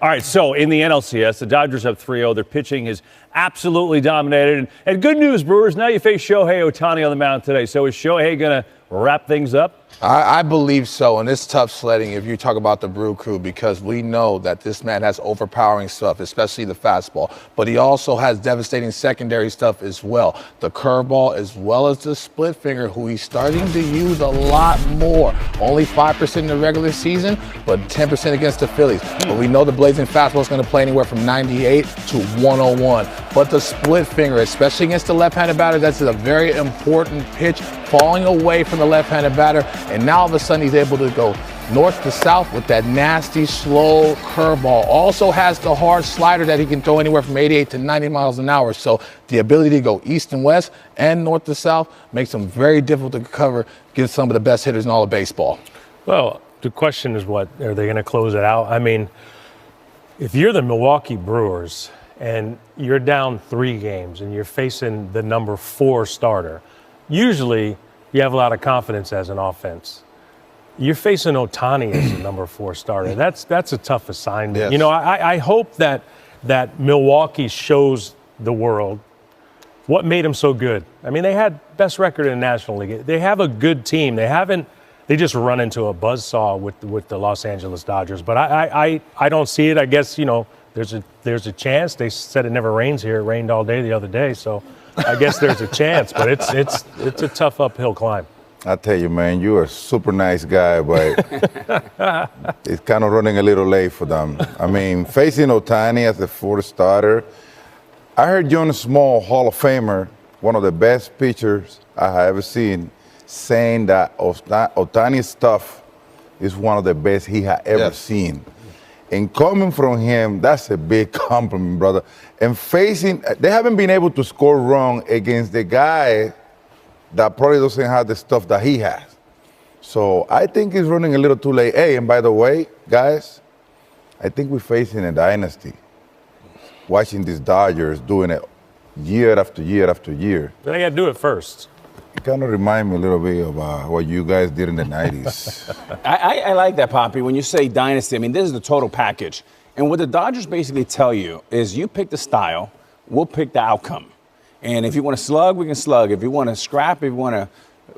All right, so in the NLCS, the Dodgers up 3-0. Their pitching has absolutely dominated. And good news, Brewers, now you face Shohei Ohtani on the mound today. So is Shohei going to wrap things up? I believe so, and it's tough sledding if you talk about the Brew Crew, because we know that this man has overpowering stuff, especially the fastball, but he also has devastating secondary stuff as well. The curveball as well as the split finger, who he's starting to use a lot more. Only 5% in the regular season, but 10% against the Phillies. But we know the blazing fastball is going to play anywhere from 98 to 101. But the split finger, especially against the left-handed batter, that's a very important pitch, falling away from the left-handed batter. And now all of a sudden he's able to go north to south with that nasty, slow curveball. Also has the hard slider that he can throw anywhere from 88 to 90 miles an hour. So the ability to go east and west and north to south makes him very difficult to cover, gives some of the best hitters in all of baseball. Well, the question is, what are they going to close it out? I mean, if you're the Milwaukee Brewers and you're down 3 games and you're facing the number 4 starter, usually you have a lot of confidence as an offense. You're facing Ohtani as the number 4 starter. That's a tough assignment. Yes. You know, I hope that Milwaukee shows the world what made them so good. I mean, they had best record in the National League. They have a good team. They just run into a buzzsaw with the Los Angeles Dodgers. But I don't see it. I guess, you know, there's a chance. They said it never rains here. It rained all day the other day, so I guess there's a chance, but it's a tough uphill climb. I tell you, man, you're a super nice guy, but it's kind of running a little late for them. I mean, facing Ohtani as the 4th starter, I heard John Small, Hall of Famer, one of the best pitchers I have ever seen, saying that Ohtani's stuff is one of the best he had ever seen. And coming from him, that's a big compliment, brother. And facing, they haven't been able to score wrong against the guy that probably doesn't have the stuff that he has. So I think he's running a little too late. Hey, and by the way, guys, I think we're facing a dynasty. Watching these Dodgers doing it year after year after year. But they got to do it first. It kind of reminds me a little bit of what you guys did in the 90s. I like that, Poppy. When you say dynasty, I mean, this is the total package. And what the Dodgers basically tell you is, you pick the style, we'll pick the outcome. And if you want to slug, we can slug. If you want to scrap, if you want to,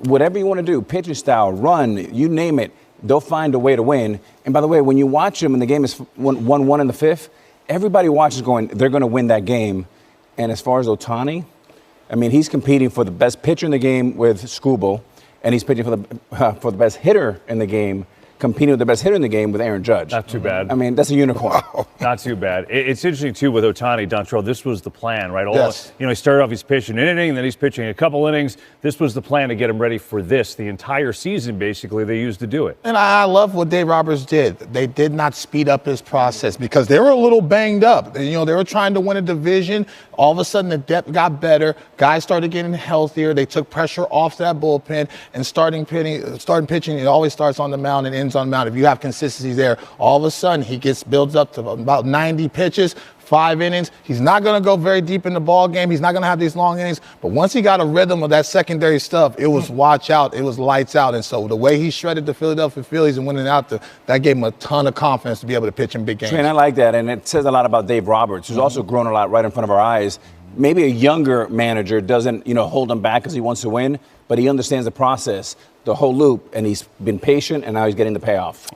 whatever you want to do, pitching style, run, you name it, they'll find a way to win. And by the way, when you watch them and the game is 1-1 in the 5th, everybody watches going, they're going to win that game. And as far as Ohtani, I mean, he's competing for the best pitcher in the game with Skubal, and he's pitching for the best hitter in the game, competing with the best hitter in the game with Aaron Judge. Not too bad. I mean, that's a unicorn. Wow. Not too bad. It's interesting, too, with Ohtani, Dontrell. This was the plan, right? Yes. You know, he started off, he's pitching an inning, then he's pitching a couple innings. This was the plan to get him ready for this. The entire season, basically, they used to do it. And I love what Dave Roberts did. They did not speed up his process because they were a little banged up. You know, they were trying to win a division. All of a sudden, the depth got better. Guys started getting healthier. They took pressure off that bullpen, and starting pitching, it always starts on the mound and ends on the mound. If you have consistency there, all of a sudden he builds up to about 90 pitches, 5 innings. He's not going to go very deep in the ball game. He's not going to have these long innings. But once he got a rhythm of that secondary stuff, it was watch out. It was lights out. And so the way he shredded the Philadelphia Phillies and winning out, that gave him a ton of confidence to be able to pitch in big games. And I like that, and it says a lot about Dave Roberts, who's also grown a lot right in front of our eyes. Maybe a younger manager doesn't, hold him back because he wants to win, but he understands the process, the whole loop, and he's been patient, and now he's getting the payoff.